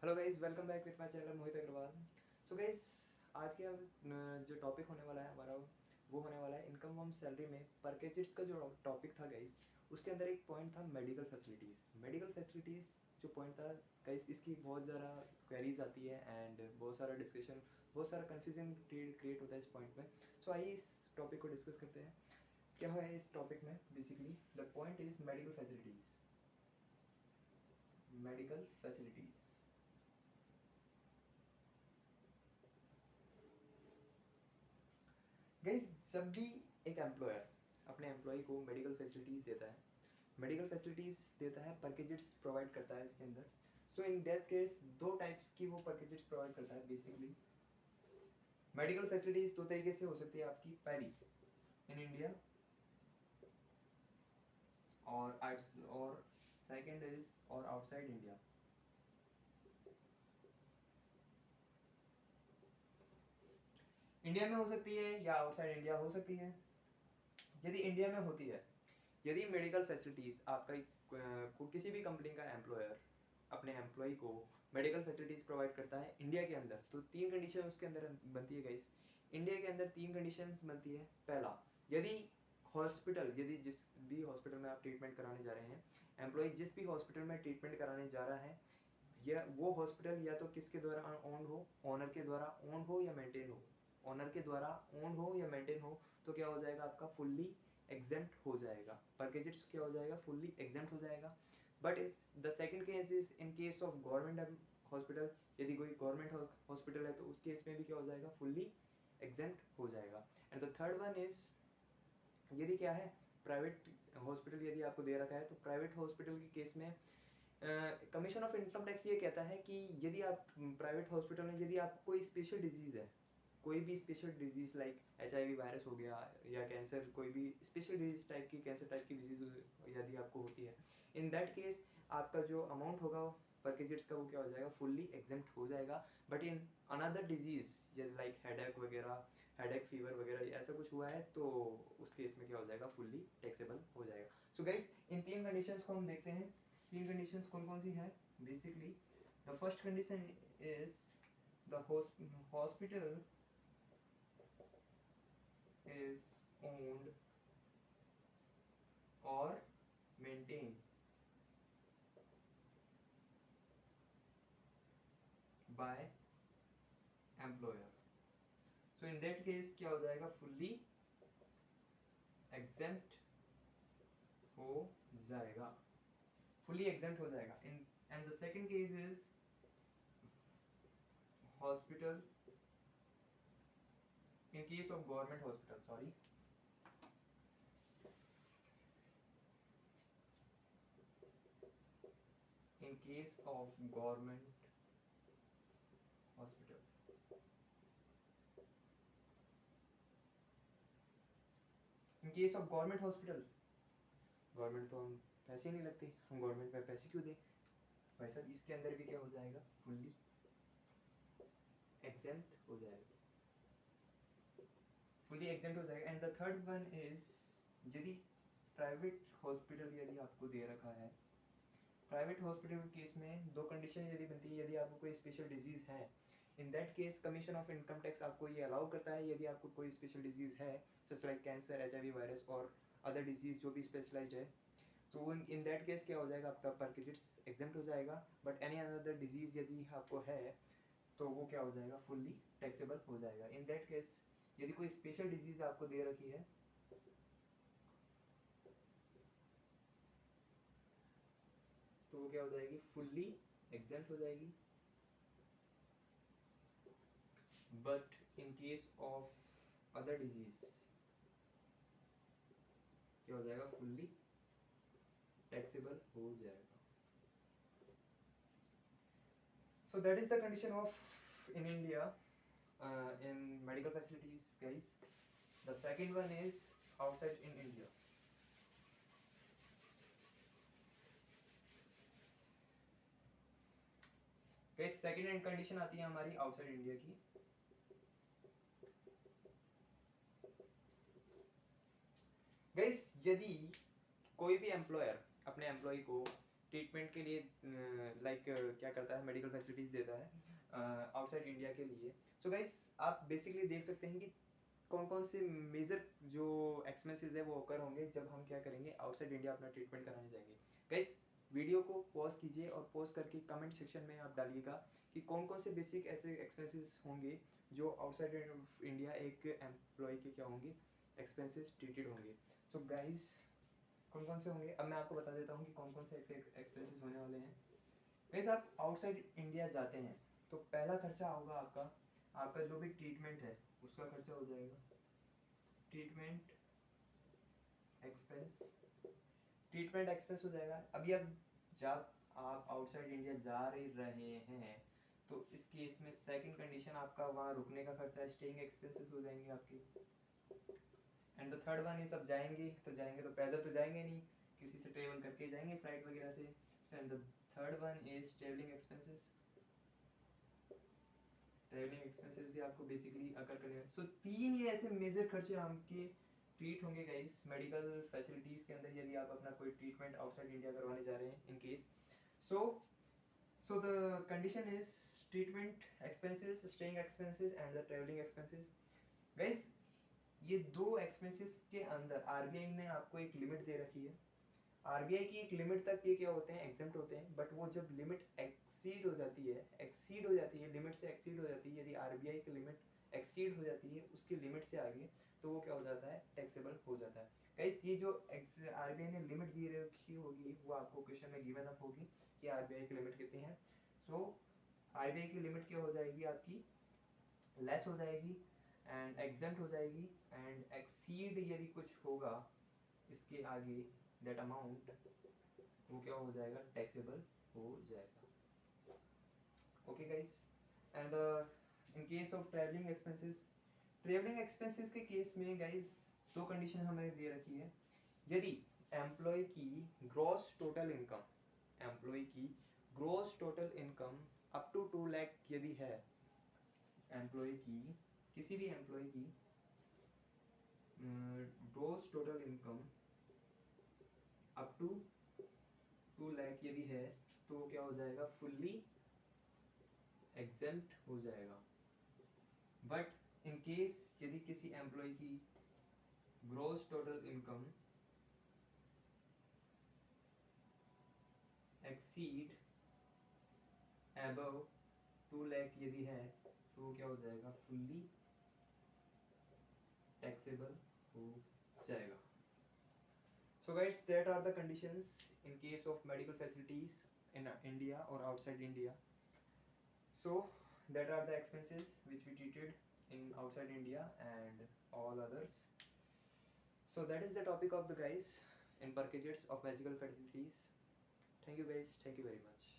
Hello guys, welcome back with my channel Mohit Agarwal. So guys, आज के जो टॉपिक होने वाला है हमारा वो होने वाला है इनकम फ्रॉम सैलरी में परकेजेट्स का जो टॉपिक था गाइज, उसके अंदर एक पॉइंट था मेडिकल फैसिलिटीज़। मेडिकल फैसिलिटीज़ जो पॉइंट था गाइज, इसकी बहुत ज़्यादा क्वेरीज आती है एंड बहुत सारा डिस्कशन, बहुत सारा कन्फ्यूजन क्रिएट होता है इस पॉइंट में। सो आइए इस टॉपिक को डिस्कस करते हैं। क्या है इस टॉपिक में? Basically the point is medical facilities. Medical facilities guys, जब भी एक एम्प्लॉयर अपने एम्प्लॉय को मेडिकल फैसिलिटीज़ देता है, मेडिकल फैसिलिटीज़ देता है, पैकेजेस प्रोवाइड करता है इसके अंदर। सो इन दैट केस दो टाइप्स की वो पैकेजेस प्रोवाइड करता है। बेसिकली मेडिकल फैसिलिटीज़ दो तरीके से हो सकती है आपकी। पहली इन इंडिया और सेकंड इज और आउटसाइड इंडिया। इंडिया में हो सकती है या आउटसाइड इंडिया हो सकती है। यदि इंडिया में होती है, यदि मेडिकल फैसिलिटीज़ आपका किसी भी कंपनी का एम्प्लॉयर अपने एम्प्लॉय को मेडिकल फैसिलिटीज़ प्रोवाइड करता है इंडिया के अंदर, तो तीन कंडीशन उसके अंदर बनती है गाइस। इंडिया के अंदर तीन कंडीशंस बनती है। पहला, यदि यदि जिस भी हॉस्पिटल में आप ट्रीटमेंट कराने जा रहे हैं, एम्प्लॉय जिस भी हॉस्पिटल में ट्रीटमेंट कराने जा रहा है, या वो हॉस्पिटल या तो किसके द्वारा ओन्ड हो, ओनर के द्वारा ओन्ड हो या मेंटेन हो, ओनर के द्वारा ओन्ड हो या मेंटेन हो, तो क्या हो जाएगा आपका फुल्ली एग्जेम्प्ट हो जाएगा। परकेजेट्स क्या हो जाएगा? फुल्ली एग्जेम्प्ट हो जाएगा। But the second case is in case of government hospital. यदि कोई गवर्नमेंट हॉस्पिटल है तो उस केस में भी क्या हो जाएगा? फुल्ली एग्जेम्प्ट हो जाएगा। And the third one is, यदि क्या है, प्राइवेट हॉस्पिटल यदि आपको दे रखा है, तो प्राइवेट हॉस्पिटल के केस में कमीशन ऑफ इनकम टैक्स ये कहता है कि यदि आप प्राइवेट हॉस्पिटल में, यदि आपको कोई स्पेशल डिजीज़ है, कोई भी special disease like HIV virus हो गया या कैंसर, कोई भी स्पेशल डिजीज टाइप की, कैंसर टाइप की डिजीज़ यदि आपको होती है, इन दैट केस आपका जो अमाउंट होगा पैकेजेट्स का, वो क्या हो जाएगा? फुल्ली एग्जेम्प्ट हो जाएगा। बट इन अनदर डिजीज़ जैसे लाइक हेडेक वगैरह, हेडेक फीवर वगैरह ऐसा कुछ हुआ है, तो उस केस में क्या हो जाएगा? फुल्ली टैक्सेबल हो जाएगा। सो गाइस, इन तीन कंडीशंस को हम देखते हैं। तीन कंडीशंस कौन कौन सी है? Basically the first condition is the hospital is owned or maintained by employer. So in that case क्या हो जाएगा? fully exempt हो जाएगा, fully exempt हो जाएगा। And the second case is hospital, in case of government hospital, sorry, in case of government hospital, in case of government hospital, government तो हम पैसे नहीं लगते, हम गवर्नमेंट में पैसे क्यों दें भाई साहब? इसके अंदर भी क्या हो जाएगा? फुल्ली एग्जेम्प्ट हो जाएगा, फुली एग्जेम्प्ट हो जाएगा। And the third one is, यदि प्राइवेट हॉस्पिटल यदि आपको दे रखा है, प्राइवेट हॉस्पिटल के केस में दो कंडीशन यदि बनती है। यदि आपको कोई स्पेशल डिजीज है, in that case commission of income tax आपको ये अलाउ करता है। यदि आपको कोई स्पेशल डिजीज है such like cancer, HIV virus और अदर डिजीज जो भी स्पेशलाइज है, तो इन दैट केस क्या हो जाएगा? आपका परकेजेट्स एग्जेम्प्ट हो जाएगा। बट एनी अदर डिजीज यदि आपको है, तो वो क्या हो जाएगा? फुल्ली टैक्सेबल हो जाएगा। इन दैट केस यदि कोई स्पेशल डिजीज आपको दे रखी है, तो वो क्या हो जाएगी? फुल्ली एग्जेम्प्ट हो जाएगी। But in case of other disease क्या हो जाएगा? फुल्ली टैक्सेबल हो जाएगा। So that is the condition of in India in medical facilities guys. The second one is outside in India. guys, second condition आती है हमारी आउटसाइड इंडिया की। guys, यदि कोई भी एम्प्लॉयर अपने एम्प्लॉय को ट्रीटमेंट के लिए लाइक क्या करता है, मेडिकल फैसिलिटीज़ देता है आउटसाइड इंडिया के लिए। सो गाइस आप बेसिकली देख सकते हैं कि कौन कौन से मेजर जो एक्सपेंसेस है वो ओकर होंगे जब हम क्या करेंगे, आउटसाइड इंडिया अपना ट्रीटमेंट कराने जाएंगे। गाइस वीडियो को पॉज कीजिए और पॉज करके कमेंट सेक्शन में आप डालिएगा कि कौन कौन से बेसिक ऐसे एक्सपेंसेस होंगे जो आउटसाइड इंडिया एक एम्प्लॉय के क्या होंगे, एक्सपेंसेस ट्रीटेड होंगे। सो गाइस कौन कौन से होंगे, अब मैं आपको बता देता हूँ कि कौन कौन से एक्सपेंसेस होने वाले हैं। गाइस आप आउटसाइड इंडिया जाते हैं तो पहला खर्चा होगा आपका, आपका जो भी ट्रीटमेंट है उसका खर्चा हो जाएगा, ट्रीटमेंट एक्सपेंस, ट्रीटमेंट एक्सपेंस हो जाएगा। अभी अब जब आप आउटसाइड इंडिया जा रहे हैं तो इस केस में सेकंड कंडीशन आपका वहाँ रुकने का खर्चा, स्टेइंग एक्सपेंसेस हो जाएंगे आपके। And the third one is अब जाएंगे तो पैदल तो जाएंगे नहीं, किसी से ट्रेवल करके जाएंगे फ्लाइट वगैरह से। And the third one is travelling expenses, travelling expenses भी आपको बेसिकली अकर करेगा। सो तीन ये ऐसे मेजर खर्चे आपके ट्रीट होंगे गाइस मेडिकल फैसिलिटीज के अंदर, यदि आप अपना कोई ट्रीटमेंट आउटसाइड इंडिया करवाने जा रहे हैं in case. So the condition is treatment expenses, staying expenses and the travelling expenses. Guys ये दो एक्सपेंसेस के अंदर आरबीआई ने आपको एक लिमिट दे रखी है। आरबीआई की एक लिमिट तक ये क्या होते हैं, एग्जेम्प्ट होते हैं, बट वो जब लिमिट एक्सीड हो जाती है, लिमिट से एक्सीड हो जाती है, यदि आरबीआई की लिमिट एक्सीड हो जाती है उसकी लिमिट से आगे, तो वो क्या हो जाता है, टैक्सेबल हो जाता है। गाइस ये जो आरबीआई ने लिमिट दी रखी होगी वो आपको क्वेश्चन में गिवन अप होगी कि आरबीआई की लिमिट कितनी है। सो आरबीआई की लिमिट क्या हो जाएगी आपकी, लेस हो जाएगी एंड एग्जेम्प्ट हो जाएगी, एंड एक्सीड यदि कुछ होगा इसके आगे दैट अमाउंट, वो क्या हो जाएगा, टैक्सेबल हो जाएगा। Okay guys, and in case of travelling expenses के केस में गाइस दो कंडीशन हमें दे रखी है। यदि एम्प्लॉय की ग्रॉस टोटल इनकम, एम्प्लॉय की gross total income up to 2 lakh यदि है, एम्प्लॉय की किसी भी एम्प्लॉय की gross total income up to 2 lakh यदि है, तो क्या हो जाएगा, फुल्ली एग्जेम्प्ट हो जाएगा। बट इन केस यदि किसी एम्प्लॉय की gross total income exceed above 2 lakh यदि है, तो क्या हो जाएगा, फुल्ली टैक्सेबल हो जाएगा। So guys, that are the conditions in case of medical facilities in India or outside India. So that are the expenses which we treated in outside India and all others. So that is the topic of the guys in packages of medical facilities. Thank you guys, thank you very much.